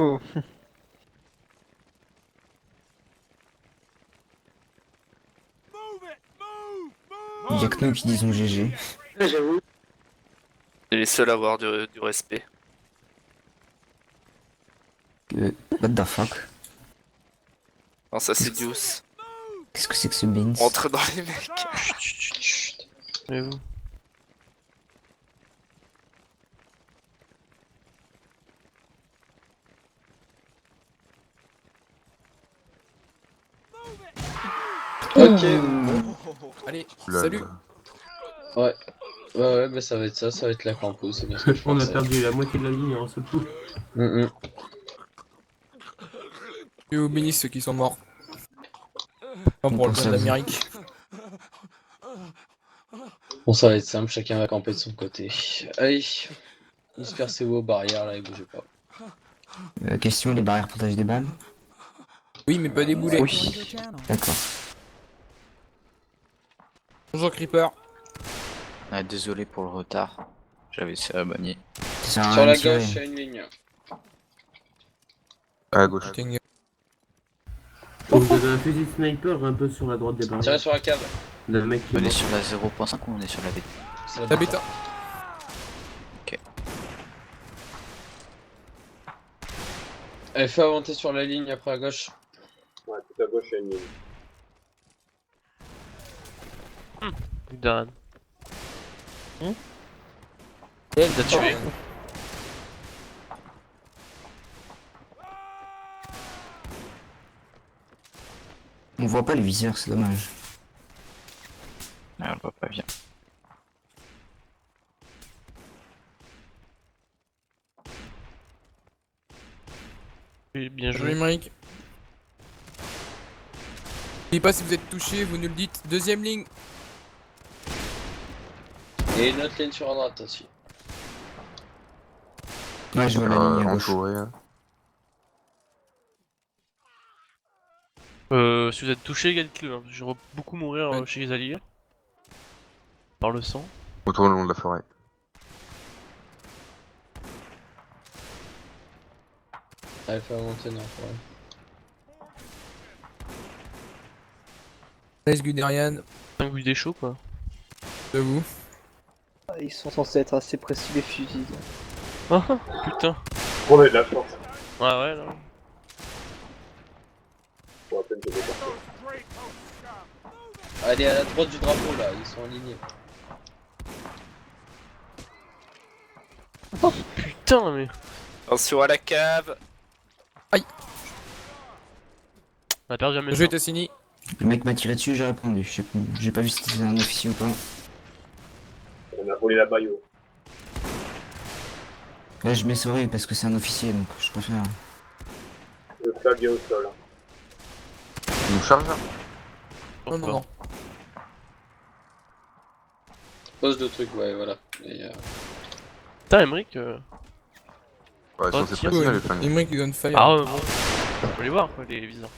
Oh. Il y a que nous qui disons GG. J'avoue. C'est les seuls à avoir du respect. What the fuck? Non, ça c'est Deuce. Qu'est-ce que c'est que ce Beans? Rentre dans les mecs. Mais vous. Ok. Allez, Là, salut. là. Ouais, bah ça va être ça, ça va être la campo, c'est bien ce que je On a pensais. perdu la moitié de la ligne en seul coup. Et au bénis ceux qui sont morts. Non, pour le pense bien à vous. d'Amérique. Bon, ça va être simple, chacun va camper de son côté. Allez, dispersez-vous aux barrières là et bougez pas. Question, les barrières protègent des balles? Oui, mais pas des boulets. Oui. D'accord. Bonjour Creeper. Ah, désolé pour le retard. J'avais cérémonie. Ça sert à Sur rien la de tirer. gauche, il y a une ligne. À gauche. Putain, Vous avez un fusil sniper un peu sur la droite des Tirez barrières. sur la cave. Le mec qui On est est mort. sur la 0.5 ou on est sur la B? C'est la la bêta. bêta. Allez, fais avancer sur la ligne après à gauche. Ouais, tout à gauche, il y a une ligne. Dan. Elle t'a tué. On voit pas le viseur, c'est dommage. Ah, on le voit pas bien. Oui, bien Joli joué. Mike. N'oubliez pas si vous êtes touché, vous nous le dites. Deuxième ligne. Et une autre ligne sur la droite aussi. Ouais, je vois la ligne à gauche. Entouré. Hein. Si vous êtes touché, égalité, hein. Je vais beaucoup mourir chez les alliés. Par le sang. Autour le long de la forêt. Allez, fais avancer, non, ouais. Nice Guderian. 5 buts des chauds quoi. De vous. Ils sont censés être assez précis les fusils. Ah putain. On a de la chance. Ouais, ouais, là. Pour à peine que des Allez, à la droite du drapeau là, ils sont alignés. Putain, mais. Attention à la cave. On a perdu la Je maison. vais Tassini. Le mec m'a tiré dessus, j'ai répondu. J'ai pas vu si c'était un officier ou pas. On a volé la baillot. Là, je mets souris parce que c'est un officier, donc je préfère. Le flag est au sol. Il nous charge là. Non, non, non. Pose de trucs, ouais, voilà. Et, Putain, Emmerich. Ouais, Oh, c'est tiens. précis les flingues. Emmerich qui donne fire. Ah ouais, bon. Faut les voir quoi, les viseurs.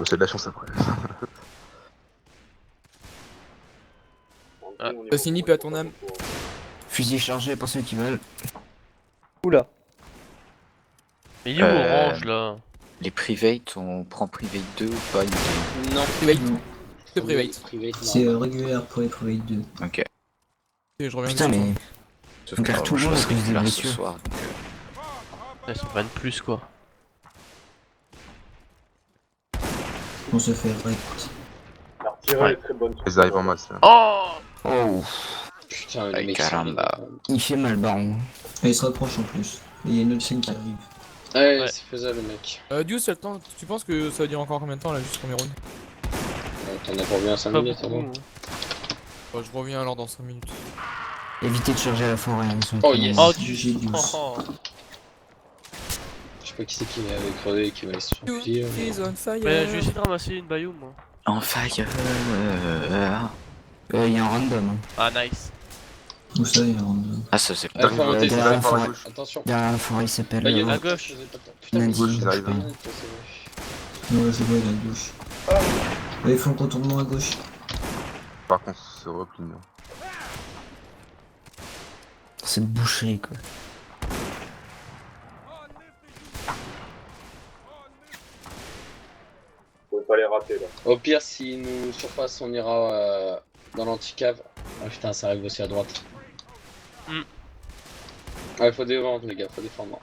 C'est de la chance après. Ah, Tassini, paix à ton âme. Fusil chargé pour ceux qui veulent. Oula. Mais il est où Orange là? Les privates, on prend private 2 ou pas non. Private. C'est private. Private, non. C'est régulier pour les private 2. Ok. Et je reviens Putain, dessus. mais. Sauf On perd tout le je monde à serai cause des là ce blessures. soir. Donc, Ils sont pas de plus quoi. On se fait rect. L'artillerie est très bonne. Ils arrivent en masse là. Oh Oh, Putain, les Ay, mecs. caramba. il fait mal, baron. Et il se rapproche en plus. Et il y a une autre ligne qui arrive. Ouais, Ouais. c'est faisable, le mec. Deuce, t'as le temps. Tu penses que ça va durer encore combien de temps là, juste premier round? T'en as pour bien 5 Pas minutes, c'est beaucoup. bon. Bon, je reviens alors dans 5 minutes. Évitez de charger à la forêt, hein, ils sont Oh, pas- yes. Oh, GG du. Deuce. Oh, Je sais pas qui c'est qui m'avait crevé et qui m'a laissé sur le pied. Is on fire. Mais je vais essayer de ramasser une bayou moi. En fire. Il y a un random. Hein. Ah, nice. Où ça, il y a un... Ah, ça c'est Allez, pas fais Derrière, avancer, derrière, ça va. à gauche. Attention. Derrière la forêt, il s'appelle. Bah, il y en a à gauche. Putain, Nadine. gauche, Ils arrivent. Ouais, je vois, il est à gauche. Ouais, ils font le contournement à gauche. Par contre, c'est repli. Non. C'est bouché, quoi. pas les rater là. Au pire, s'ils nous surpassent, on ira dans l'anticave. Ah putain, ça arrive aussi à droite. Ouais, faut défendre, les gars, faut défendre.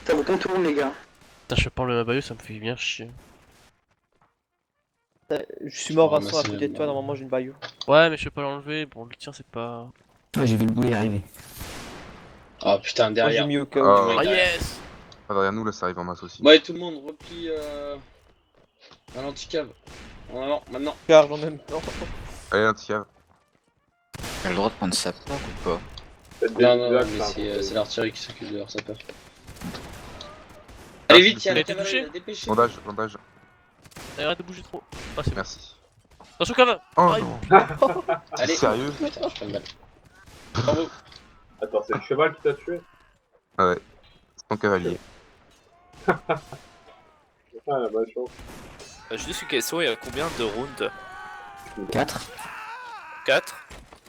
Ça vous contourne, les gars. Putain, je parle de la Bayeux, ça me fait bien chier. Je suis mort, Ouais, Vincent, à mais côté de c'est- toi, normalement j'ai une bayou. Ouais, mais je peux pas l'enlever. Bon, le tien, c'est pas. Ouais, j'ai vu le boulet arriver. Ah putain, Moi j'ai derrière. mis au cas où. Ah, Ah yes! Ah, derrière nous, là, ça arrive en masse aussi. Ouais, tout le monde replie à l'anticave. En avant, maintenant. Charge en même temps. Allez, l'anticave. Il a le droit de prendre sa planque ou pas? Faites des Non, non, blagues, mais c'est un c'est conseil. l'artillerie qui s'occupe de leur sapeur. Allez vite, y'a Il a la été cavalerie, touché là, dépêchez. Bandage, bandage. Allez, arrête de bouger trop. Ah, c'est bon. Merci. Attention, cave! Oh Aïe. non. Allez. Sérieux? Putain, je prends une balle. Bravo. Attends, c'est le cheval qui t'a tué? Ah ouais. C'est ton cavalier. Ah, la bonne chance. Juste une question, il y a combien de rounds? 4, 4?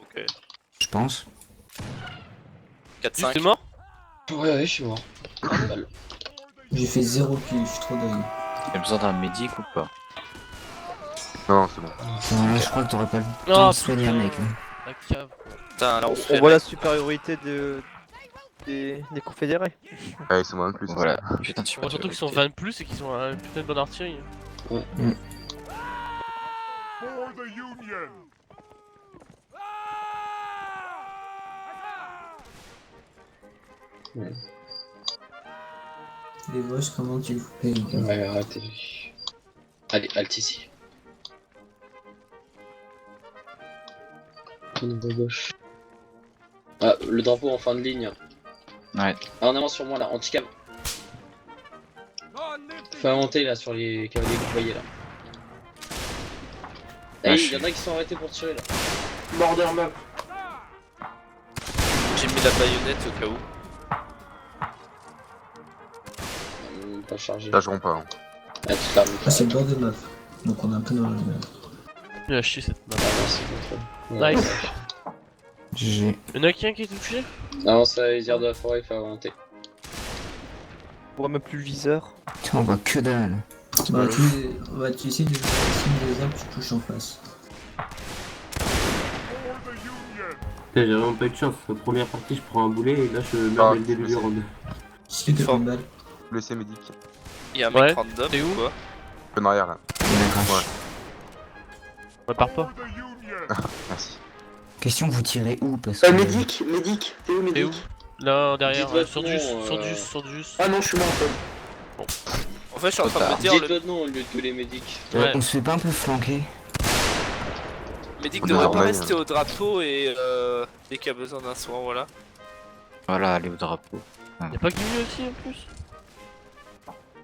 Ok. je pense. 4, Juste, 5. t'es mort? Ouais, je suis mort. Une balle. J'ai fait 0 kills, je suis trop dingue. Il a besoin d'un médic ou pas? Non, c'est bon. Ouais, je crois que t'aurais pas le Oh, temps de soigner un putain. mec. Hein. La cave. Putain, là on se fait. On voit la supériorité des confédérés. Allez, c'est moi de plus. Voilà, putain de On voit surtout qu'ils sont 20 de plus et qu'ils ont une putain de bonne artillerie. Les boss, comment tu vous plaît, les gars? Ouais, arrêtez. Allez, halte ici. On va à gauche. Ah, le drapeau en fin de ligne. Ouais. Ah, en avant sur moi là, anti-cam. Faut monter là sur les cavaliers que vous voyez là. Ah, Eh, je il y en a qui sont arrêtés pour tirer là. Borderman. J'ai mis la baïonnette au cas où. Pas chargé. Lâcheront pas. Hein. Ah, toute l'arme. Ah, c'est le bord de map. Donc on est un peu dans la map. Il a chier cette map. Ah, non, c'est bon, ça. Nice. GG. Y'en a qui un qui est touché? Non, ça, les airs de la forêt, il faut monter. On voit même plus le viseur. Putain, on voit que dalle. On va essayer de essayer les arbres qui touchent en face. Putain, j'ai vraiment pas eu de chance. La première partie, je prends un boulet et là, je meurs Ah, dès le début du c'est- round. Si tu as une balle. Blessé médic. Il y a un Ouais, mec random t'es où ou quoi? En arrière là. Il y a un crash. Ouais. On part pas. Merci. Question, vous tirez où? Parce que... Médic, t'es où T'es où? Là, derrière, Dites votre sur nom, du sur du. Ah non, je suis mort en fait. En fait, je suis en train de me dire, Dites le votre nom au lieu de les médics. Ouais. On se fait pas un peu flanquer? médic On devrait devrait pas pas, rester au drapeau et dès qu'il y a besoin d'un soin, voilà. Voilà, aller au drapeau. Y'a pas Gimli aussi en plus?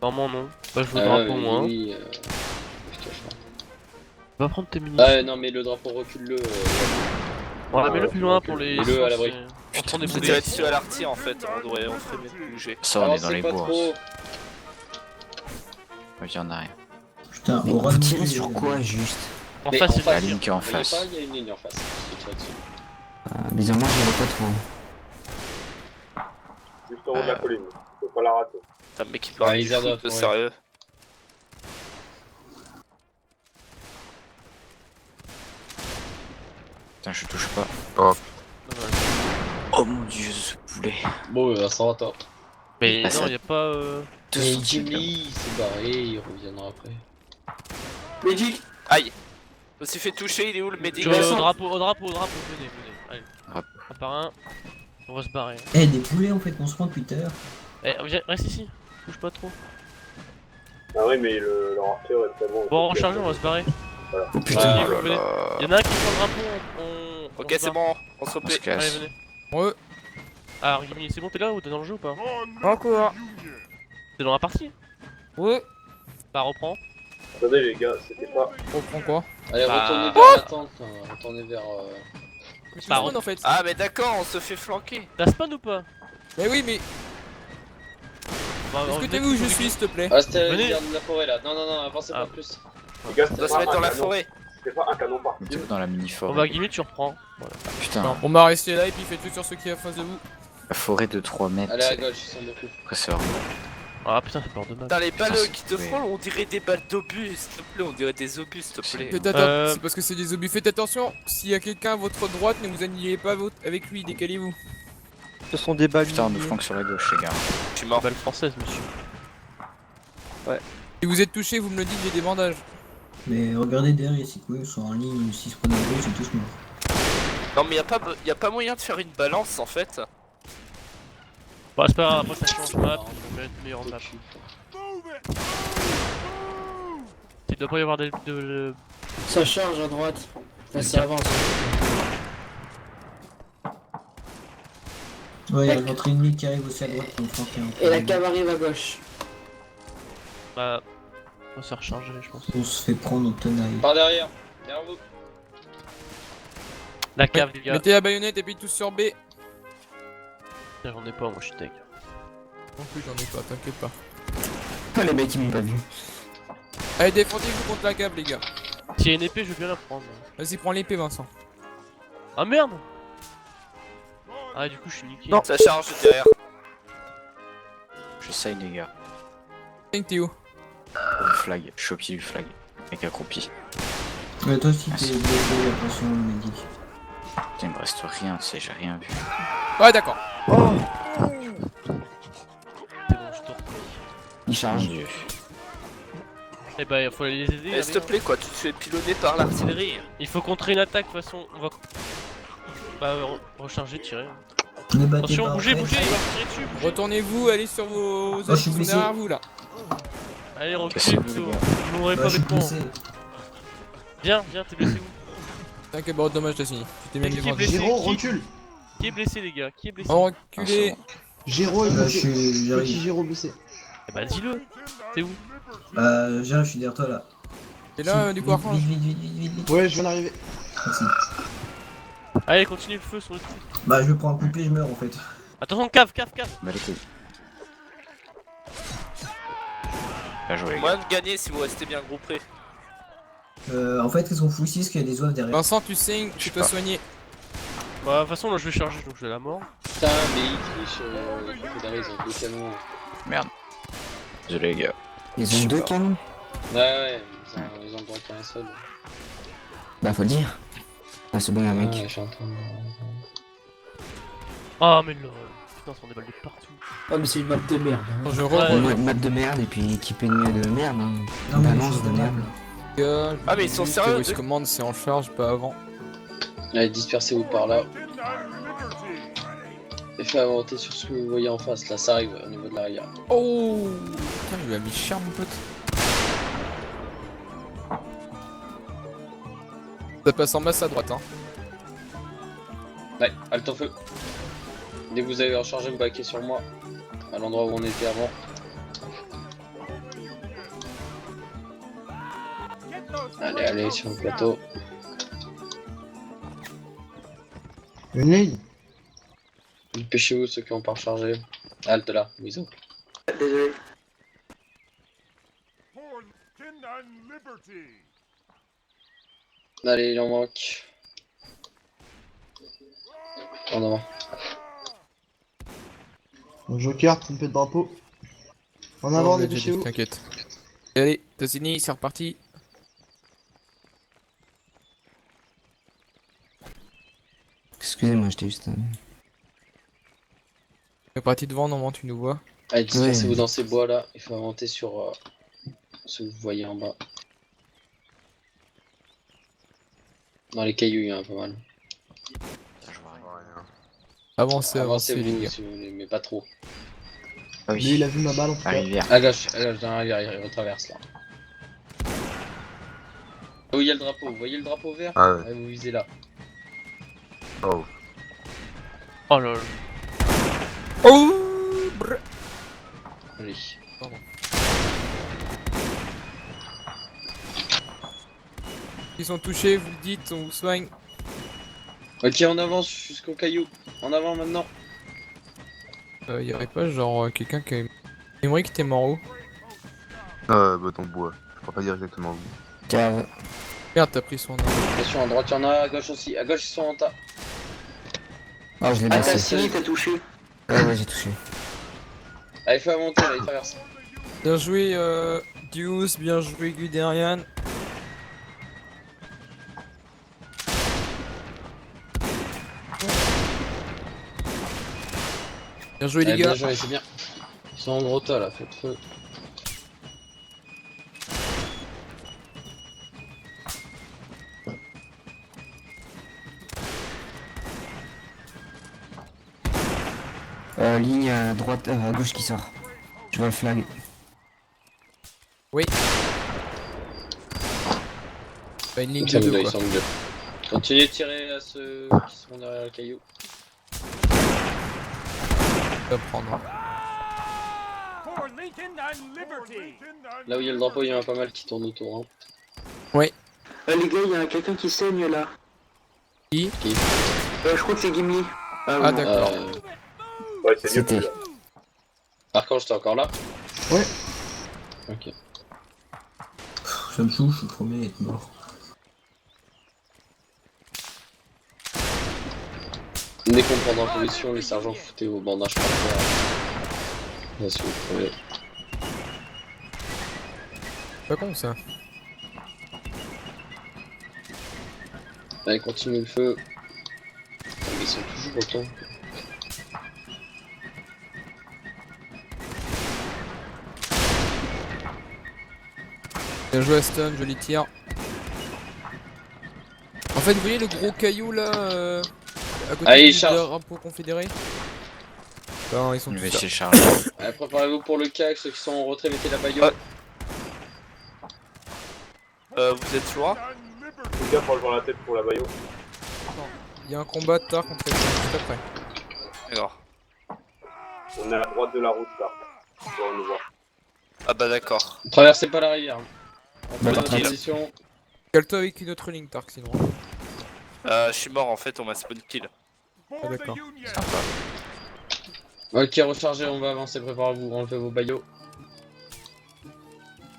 Normalement non. Bah je veux le Ah, drapeau moi. Hein. oui, je cache Va prendre tes pas. munitions. Ah, non, mais le drapeau recule-le. Ouais, mets-le plus loin pour les. Mets-le à l'abri. On prend des C'était boulets. là-dessus à l'artille en fait, on ferait mieux de bouger. Ça, on Alors, est dans c'est les pas bourses. trop. On vient derrière. Putain, Mais on vous tirez sur quoi juste? En Mais face, en c'est face, la ligne qui est en voyez face. pas, il y a une ligne en face. Je tire dessus. Bizarrement, je vois pas trop. Juste en haut de la colline. Faut pas la rater. Putain, mec, il peut Ah, rien les airs de la foutre, forêt. sérieux. Putain, je touche pas. Oh, Oh mon dieu, ce poulet. Bon, ça va, top. Mais Ah, non, ça- y'a pas. Deux Mais centimes. Jimmy, il s'est barré, il reviendra après. Médic. Aïe! Je me suis fait toucher, il est où le médic? Au drapeau, venez, venez. Allez, Drapeau. un par un. On va se barrer. Eh, des poulets en fait qu'on se prend depuis tout à l'heure. Eh, reste ici. Bouge pas trop. Ah oui, mais leur artère est tellement. Bon, recharger, on va se barrer. Oh putain. Oh là venez. là. Y'en a un qui prend le drapeau, on Ok, se c'est barre. bon, on se On se replaît. Allez, casse. venez. Ouais. Alors, Gimli, c'est bon, t'es là ou t'es dans le jeu ou pas? Encore. T'es dans la partie? Ouais. Bah, reprends. Attendez, les gars, c'était pas. On prend quoi? Allez, Bah. retournez vers la tente, retournez vers. Mais tu Bah, spawn en fait. Ah, mais d'accord, on se fait flanquer. T'as spawn ou pas? Mais oui, mais Bah, est-ce que venez, t'es où je venez. suis, s'il te plaît? Ah, c'était Venez. les airs de la forêt là. Non, non, non, avancez Ah. pas plus. Les gars, On doit se mettre dans la forêt. C'était pas un canon par. On était dans la mini Bon forêt. bah, Gimli, tu reprends. Voilà. Putain, Non, on va rester là et puis faites tout sur ceux qui est en face de vous. la forêt de 3 mètres. Allez à gauche, ils sont beaucoup. Après, c'est vraiment. Ah putain, c'est peur de mal. Putain, les balles Ça, qui te c'est- frôlent, on dirait des balles d'obus, s'il te plaît, on dirait des obus, s'il te plaît. C'est parce que c'est des obus. Faites attention, s'il y a quelqu'un à votre droite, ne vous annihilez pas avec lui, décalez-vous. Ce sont des balles. Putain, on nous flanque sur la gauche, les gars. Je suis mort. Balle française, monsieur. Si vous êtes touché, vous me le dites, j'ai des bandages. Mais regardez derrière, c'est quoi, ils sont en ligne, s'ils se prennent un peu, ils sont tous morts. Non, mais y a pas moyen de faire une balance en fait. Bah, c'est pas grave, après ça change de map, on va être meilleur map. Il doit pas y avoir de. Ça charge à droite. Enfin, ça avance. Ouais, il y a l'entrée ennemie qui arrive aussi à droite pour me flanquer un peu. Et la cave arrive à gauche. Bah. On va se recharger, je pense. On se fait prendre au tenaille. Par derrière, derrière vous. La cave, les gars. Mettez la baïonnette et puis tous sur B. J'en ai pas, moi je suis tech. Non plus, j'en ai pas, t'inquiète pas. Ah, les mecs, ils m'ont pas vu. Allez, défendez-vous contre la cave, les gars. S'il y a une épée, je veux bien la prendre. Vas-y, prends l'épée, Vincent. Ah merde! Ah, du coup, je suis niqué. Non, ça charge derrière. J'essaye, les gars. T'es où? Le flag, je suis au pied du flag. Mec accroupi. Ouais, toi aussi t'es blessé, attention, le médic. Putain, il me reste rien, tu sais, j'ai rien vu. Ouais, d'accord. C'est bon, je tourne. Il Mon charge. dieu. Eh bah, il faut les aider. Eh, s'il te plaît, quoi, tu te fais pilonner par l'artillerie. Il faut contrer une attaque, de toute façon. On va. Bah, recharger, tirer. Ne battez Attention, pas bougez, après. bougez, il va me tirer dessus. Bougez. Retournez-vous, allez sur vos je suis qui sont blessé. derrière vous là. Allez, reculez Cassez-vous, plutôt. les gars. Vous m'aurez Bah, pas je suis avec moi. blessé. Viens, t'es blessé où? T'inquiète, bon, dommage, t'as fini. Tu t'es bien Qui est défendu. blessé? Géro, Qui- recule. Qui est blessé, les gars? Qui est blessé? On Ah, c'est reculé. bon. Géro est Je blessé. suis. Petit J'arrive. Géro blessé. Eh bah, dis-le. T'es où? J'arrive, je suis derrière toi là. Et là, du coup, Vite, vite, vite, vite, vite, vite. Ouais, je viens d'arriver. Merci. Allez, continue le feu sur le truc. Bah, je prends un coup de pied, je meurs en fait. Attention, cave. Bah, les couilles. Bien joué, les gars. Moyen de gagner si vous restez bien groupés. En fait, ils sont fous ici parce qu'il y a des oeufs derrière. Vincent, tu saignes, tu dois pas. soigner. Bah, de toute façon, là, je vais charger, donc je vais à la mort. Putain, mais ils trichent, ils ont deux canons. Merde. Désolé, les gars. Ils ont deux canons. Ouais, ils ont droit qu'à un seul. Bah, faut le dire. Ah, c'est bon, y'a un Ouais, mec. je suis en train de... Ah, mais là. Putain, ça en des balles de partout. Oh, mais c'est une map de merde. Quand je Ouais. revois Une map de merde et puis équipé de merde. Hein. Non, mais Balance c'est de merde. les gars, Ah, mais ils sont sérieux, Voice command, c'est en charge, pas avant. Allez, dispersez-vous par là. Et faites avancer sur ce que vous voyez en face, là, ça arrive au niveau de l'arrière. Oh putain, il lui a mis cher, mon pote. Ça passe en masse à droite, hein. Ouais, halte en feu. Dès que vous avez rechargé, vous baquez sur moi, à l'endroit où on était avant. Allez, sur le plateau. Une ligne. Dépêchez-vous ceux qui ont pas rechargé. Halte là, Wizo. Désolé. Allez, il en manque. En avant. Bon, Joker, trompé de drapeau. En avant, Oh, mais dépêchez-vous. t'inquiète. Allez, t'as fini, c'est reparti. Excusez-moi, j'étais juste. C'est parti devant, normalement, tu nous vois. Allez, dispersez-vous Ouais. dans ces bois là. Il faut monter sur ce que vous voyez en bas. Dans les cailloux, il y en a pas mal. Je vois rien. Avancez, avancez, les Avancez-vous gars. si vous voulez, mais pas trop. Ah Lui, il oui, a vu ma balle en tout la cas. rivière. À gauche, dans la rivière, il retraverse là. Oh, il y a le drapeau, vous voyez le drapeau vert? Ah ouais. Allez, vous visez là. Oh. Oh là là. Oh brr. Allez. Ils sont touchés, vous le dites, on vous soigne. Ok, on avance jusqu'au caillou. En avant maintenant. Y'aurait pas genre quelqu'un qui a... Émeric, t'es mort où? Bah dans le bois. Je crois pas dire exactement où. Cave. Merde, t'as pris son nom. Attention, à droite, il y en a, à gauche aussi. À gauche, ils sont en tas. Oh, je l'ai Ah, blessé. t'as signé, t'as touché? Ouais, j'ai touché. Ah, il faut monter là, il traverse. Bien joué Deuce, bien joué Guderian. Bien joué les Ouais, gars. bien joué, c'est bien. Ils sont en gros tas là, faites feu. Ligne à droite, à gauche qui sort. Je vois le flag. Oui. Bah, une ligne Il de semble deux deux, il quoi. semble deux. Continuez de tirer à ceux qui sont derrière le caillou. On va prendre. Là où il y a le drapeau, il y en a pas mal qui tournent autour. Hein. Oui. Les gars, il y a quelqu'un qui saigne là. Qui Je crois que c'est Gimli. Ah d'accord. Ouais, c'est mieux. C'était. Archange, t'es encore là? Ouais. Ok. Ça me saoule, je suis le premier à être mort. Dès qu'on prend en position, les sergents foutez vos bandages par terre. Là, si vous pouvez. Pas con ça. Allez, continue le feu. Ils sont toujours autant. Bien joué Aston, joli tir. En fait, vous voyez le gros caillou là à côté Allez, du charge. drapeau confédéré? Non, ils sont Je vais tous là. essayer de charger. Allez, préparez-vous pour le CAC, ceux qui sont en retrait, mettez la baillot. Vous êtes loin? Faut bien pour rejoindre la tête pour la baillot. Il y a un combat de tard contre les juste après. D'accord. On est à droite de la route là. On va nous voir. Ah bah d'accord. Traversez pas la rivière. On Bah, fait notre tranquille. position. Cale-toi avec une autre ligne Tark sinon. Je suis mort en fait, on m'a spawn kill. Ah d'accord. Sympa. Ok, rechargez, on va avancer, préparez-vous, enlevez vos baillots.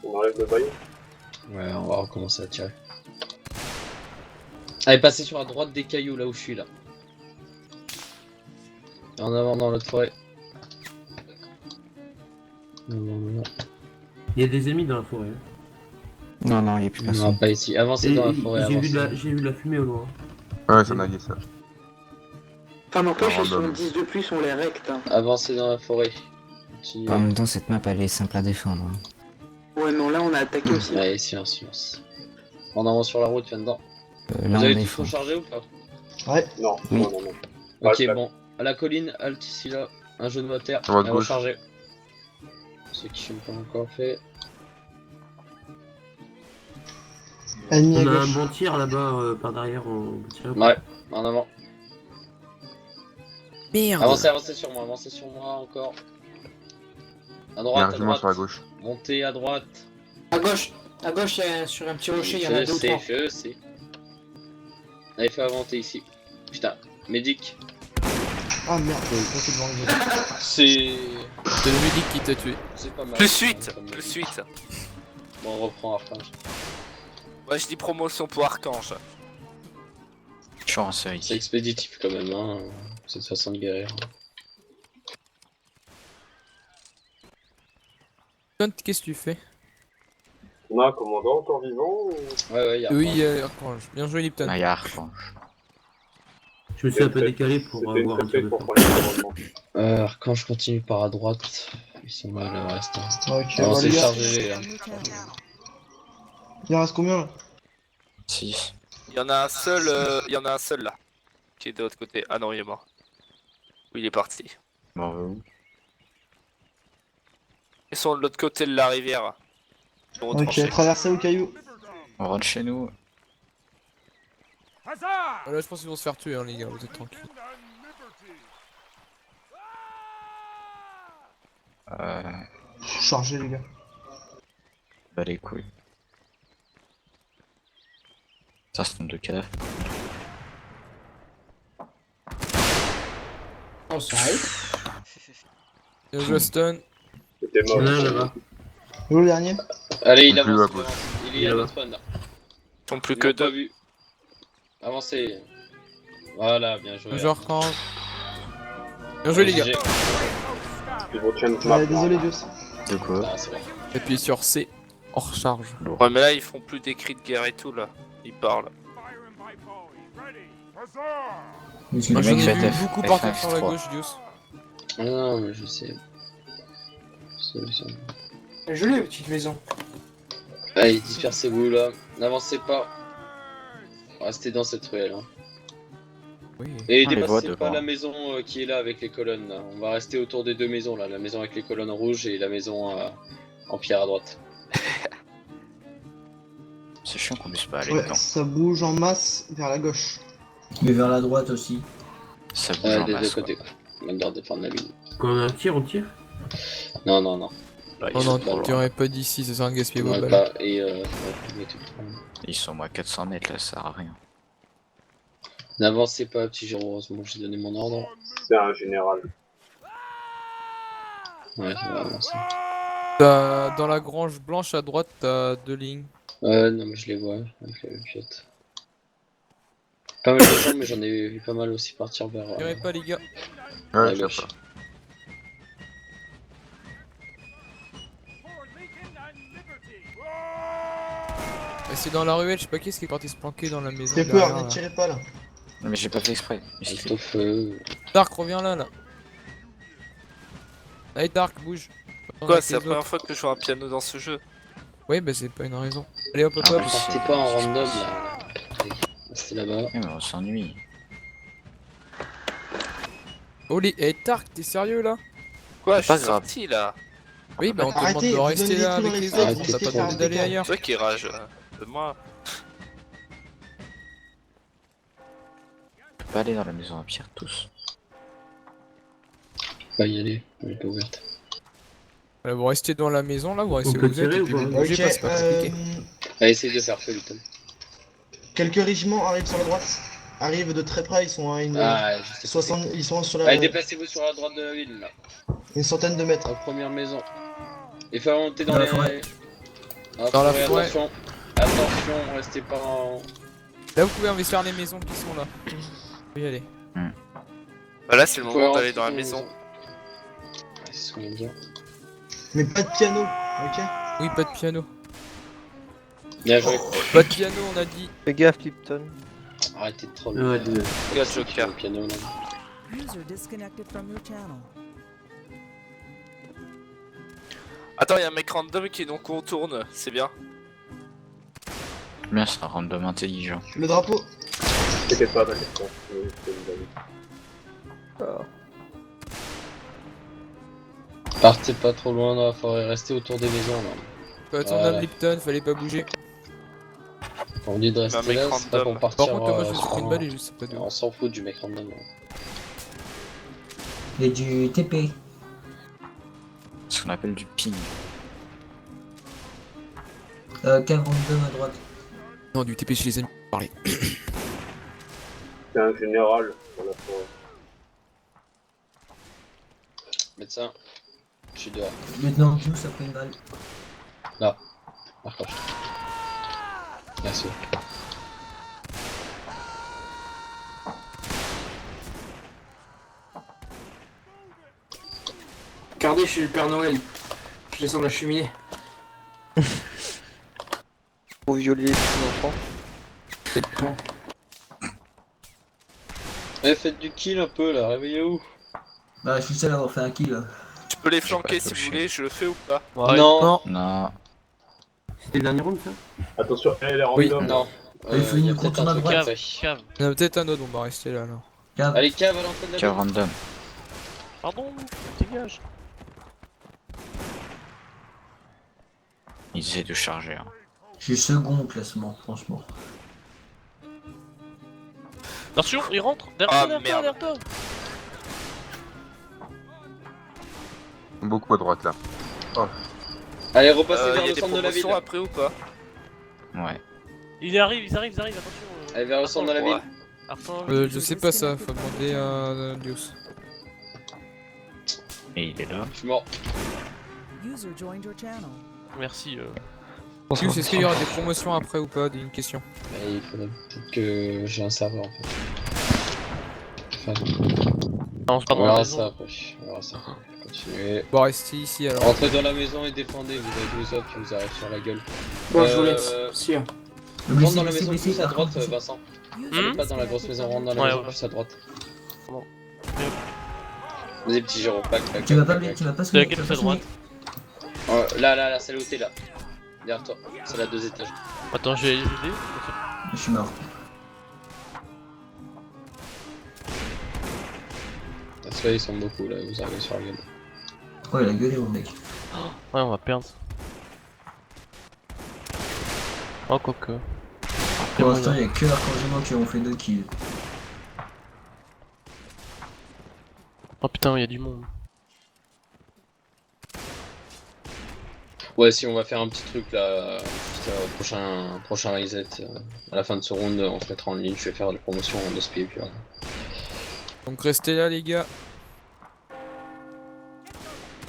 On enlève le baillot. Ouais, on va recommencer à tirer. Allez, passez sur la droite des cailloux, là où je suis, là. En avant dans l'autre forêt. Non, Il y a des ennemis dans la forêt. Non, non, il n'y a plus personne. pas ici. Avancez dans la forêt, J'ai vu, avancez. j'ai vu la fumée au loin. Ouais, ça naguait ça. Enfin, n'empêche, ils sont 10 de plus, on les recte. Avancez dans la forêt. Continuez. En même temps, cette map, elle est simple à défendre. hein. Ouais, non, là on a attaqué aussi. Allez, silence, silence. En avant sur la route, viens dedans. Là, Vous on avez est tous fort. rechargé ou pas? Ouais. Non, Oui. non, non, non. Ok, Ouais, bon. À la colline, halte ici, là. Un genou à terre. À votre Et gauche. rechargez. Ceux qui ne sont pas encore fait. Ennemi à On a un gauche. bon tir là-bas par derrière. On peut tirer. Ouais, en avant. Merde. Avancez, avancez sur moi encore. À Il y a un droite, à régiment sur la droite. gauche. Montez à droite. À gauche, sur un petit rocher, il y en a Je deux ou sais, trois. je sais. Allez, fais avancer ici. Putain, médic. Ah merde, j'avais devant le gars. C'est. C'est le médic qui t'a tué. C'est pas mal. Plus 8, Comme plus médic. 8. Bon, on reprend Archange. Ouais, je dis promotion pour Archange. Toujours en C'est série. expéditif quand même, hein. Cette façon de guérir. Stunt, qu'est-ce que tu fais? On a un commandant encore vivant ou... Ouais, y'a Oui, Archange. Bien joué Lipton. Ah, il y a Archange. Je me suis un peu décalé pour C'était une avoir un tir de pour force. prendre le commandement. Archange continue par à droite. Ils sont là, le reste. Hein. Ok, Non, bah, c'est les gars, chargé, hein. il en reste combien là? 6. Il y en a un seul là. Qui est de l'autre côté. Ah non, il est mort. Oui, il est parti. Bon, Ils sont de l'autre côté de la rivière. Ils sont Ok, retranchés. traverser au caillou. on rentre chez nous. Là, je pense qu'ils vont se faire tuer, hein, les gars. Vous êtes tranquilles. Chargé les gars. Bah les couilles. Ça, c'est un 2 cadavres. Oh, ça arrive. Bien joué Aston. C'était Il y en mort. a un là-bas. Où le dernier? Allez, il Plus avance. à gauche. Il est à notre spawn là. Ils sont plus Ils que l'ont pas 2. vu. Avancez. Voilà, bien joué. Bien joué Archange. Bien joué les gars. GG. People change map. Désolé, Dios. De quoi? Ah, c'est bon. Appuyez sur C. Hors charge. Ouais, mais là, ils font plus des cris de guerre et tout, là. Ils parlent. Qu'est-ce Moi qu'il j'en mecs, ai faites vu F- beaucoup F1, partir sur la F3. gauche, Dios. Ah non, mais je sais. Solution. Jolie petite maison. Allez, dispersez-vous là. N'avancez pas. Restez dans cette ruelle. Hein. Oui. Et On les voit dépassez pas devant. la maison qui est là avec les colonnes. Là. On va rester autour des deux maisons là. La maison avec les colonnes rouges et la maison en pierre à droite. C'est chiant qu'on puisse pas aller Ouais, dedans. ça bouge en masse vers la gauche. Mais vers la droite aussi. Ça bouge en Des deux masse. Quoi. côtés. On doit défendre la ligne. Quand on a un tir, on tire. Non, non, non. Là, ils, Non, sont non, trop loin. tirez pas d'ici, ça sert à gaspiller vos Ouais, balles. pas. Et mais tout. Ils sont à 400 mètres là, ça sert à rien. N'avancez pas, petit Giro. Heureusement, j'ai donné mon ordre. C'est un général. Ouais, ça va avancer. Dans la grange blanche à droite, t'as 2 lignes. Ouais, non, mais je les vois avec les pilotes. Pas mal de gens, mais j'en ai vu pas mal aussi partir vers. Tirez pas, les gars. la Ouais, je gauche. sais pas. Et c'est dans la ruelle, je sais pas qui est-ce qui est parti se planquer dans la maison. Fais derrière, peur, là. ne tirez pas là. Non, mais j'ai pas fait exprès. Mais j'ai Alto fait. feu. Dark, reviens là, là. Allez, Dark, bouge. Quoi, Avec c'est la les première autres. fois que je joue un piano dans ce jeu. Oui, bah c'est pas une raison. Allez, hop, hop, Ah, hop. oui. Partez pas en random là. Restez là-bas. Ouais, mais on s'ennuie. Oh, les. Eh, Dark, t'es sérieux là? Quoi, C'est je pas suis grave. sorti là. Oui, bah on te Arrêtez, demande de vous rester donnez là des avec coups les dans les autres, fesses, on t'a pas arrêtez, demandé d'aller arrêtez. ailleurs. C'est toi qui rage de moi. On peut pas aller dans la maison à pierre tous. Pas y aller, elle est pas ouverte. Voilà, vous restez dans la maison là, vous restez où peut vous êtes tirer et ou puis pas vous bougez Ok, pas, c'est pas compliqué. Allez, essayez de faire feu, Luton. Quelques régiments arrivent sur la droite. Arrivent de très près, ils sont à une. Ah, je sais 60, ils sont sur la. Allez, déplacez-vous sur la droite de la ville là. Une centaine de mètres. La première maison. Et faire monter dans, Dans la les. forêt. Dans la forêt. Attention. Attention, restez pas en. Là vous pouvez investir les maisons qui sont là. Vous pouvez y aller. Bah là, c'est le Faut moment rentrer d'aller dans la les maison. Ouais, c'est ce qu'on vient de dire. Mais pas de piano, ok? Oui, pas de piano. Bien joué. Pas de piano, on a dit. Fais gaffe, Lipton. Arrêtez de troll. Ouais, désolé. Regarde Joker. Le piano là. Attends, y'a un mec random qui nous contourne, c'est bien. Bien, c'est un random intelligent. Le drapeau. T'inquiète pas, t'inquiète pas. C'est une bonne. Partez pas trop loin dans la forêt, restez autour des maisons là. Faut attendre Voilà. un Lipton, fallait pas bouger. On dit de rester mec là, c'est pas random. pour partir. Par contre, moi je me suis pris une balle et je sais pas d'où. On s'en fout du mec random. Là. Et du TP. Ce qu'on appelle du ping. Cave random à droite. Non, du TP chez les ennemis. Parlez. C'est un général dans la forêt. Médecin, je suis dehors. Lieutenant Q, ça prend une balle. Marcoche. Merci. Regardez, je suis le Père Noël. Je descends de la cheminée. Pour violer les petits enfants. Eh, faites du kill un peu là, réveillez-vous. Bah, je suis seul à avoir fait un kill. Je peux les J'ai flanquer pas si vous touché. voulez, je le fais ou pas? Non, Non. C'était le dernier round, ça? Attention, elle est Oui. random. non. Il faut une y a peut-être contourne un à truc droite. après. Cave. Il y en a peut-être un autre, on va rester là alors. Cave. Allez, cave à l'entrée de la Cave ville. random. Pardon, dégage. Ils essaient de charger. Hein. Je suis second au classement, franchement. Attention, il rentre. Ah, Derrière toi, merde. derrière toi. Beaucoup à droite là. Allez, repassez vers Y'a le des centre de la ville. promotions après ou pas? Ouais. Ils arrivent, attention. Allez, vers le centre de la ville. Archange. Je sais pas ça, faut demander à Dios. Et il est là. Je suis mort. Merci. Dios, est-ce qu'il y aura des promotions après ou pas? Une question. Mais il faudrait peut-être que j'ai un serveur en fait. Enfin, Non, c'est pas on dans la verra maison. ça après. On verra ça. Continuez. Bon, restez ici alors. Rentrez dans la maison et défendez, vous avez tous les autres qui vous arrivent sur la gueule. Bon, je vous laisse. Sûr. Le Rentre blessé, dans la blessé, maison blessé. plus à par droite, contre, blessé. Vincent. Allez pas dans la grosse maison, rentre dans la Ouais, maison ouais. plus à droite. Bon. Vas-y, petit Géro, pack. Tu vas pas C'est laquelle plus à droite? Là, celle où t'es là. Derrière toi, c'est la 2 étages. Attends, j'ai l'idée. Je suis mort. Parce que là, ils sont beaucoup là, vous arrivez sur la gueule. Oh, il a gueulé, mon mec. Ouais, on va perdre. Oh, quoique. Pour l'instant, il y a que Arcangement qui ont fait 2 kills. Oh putain, il y a du monde. Ouais, si on va faire un petit truc là, juste, prochain reset, à la fin de ce round, on se mettra en ligne, je vais faire des promotions en 2 SP et puis voilà. Donc restez là, les gars.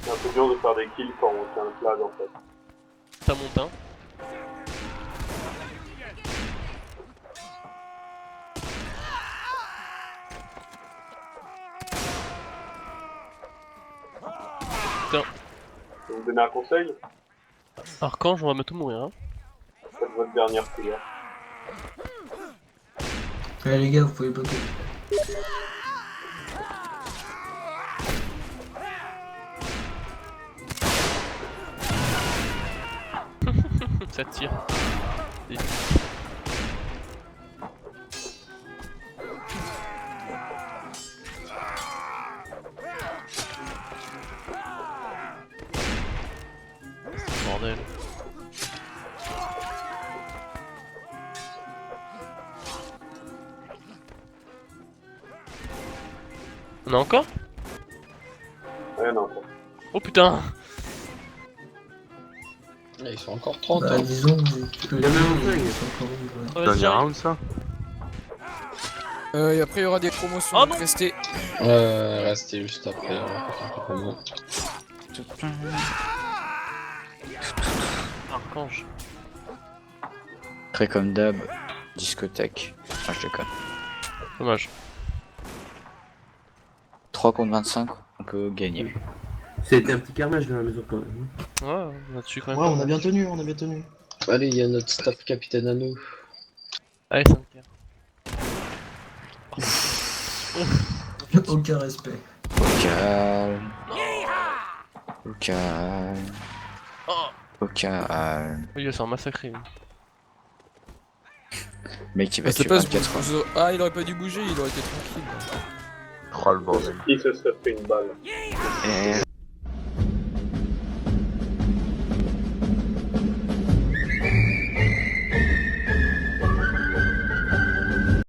C'est un peu dur de faire des kills quand on tient le flag en fait. Ça monte, hein. Putain. Je vais vous donner un conseil, Archange, on va tout mourir, hein. faites votre dernière prière. Allez, les gars, vous pouvez bloquer. Ça tire. Et- Bordel. On a encore? Ouais, non, pas. Oh putain! Là, ils sont encore 30 Bah, hein. disons que Il y en a un peu, ils sont encore vivres, ouais. Oh, vas-y, Dernier j'arrive. round, ça? Et après, il y aura des promotions. Ah donc non. restez. Restez juste après, on va faire quelques promos. Archange. Très comme d'hab, discothèque. Ah, je déconne. Dommage. 3 contre 25, on peut gagner. C'était un petit carnage dans la maison quand même. Ouais, on a dessus quand même. Ouais, on a bien tenu, on a bien tenu. Allez, il y a notre staff capitaine à nous. Allez, 5 Aucun respect. Au calme. Au calme. Oh, Au calme. il va se faire massacrer. lui. Mec, il va C'est tuer pas 24 heures. Ah, il aurait pas dû bouger, il aurait été tranquille. Oh le bordel. Qui se serait pris une balle? Eh,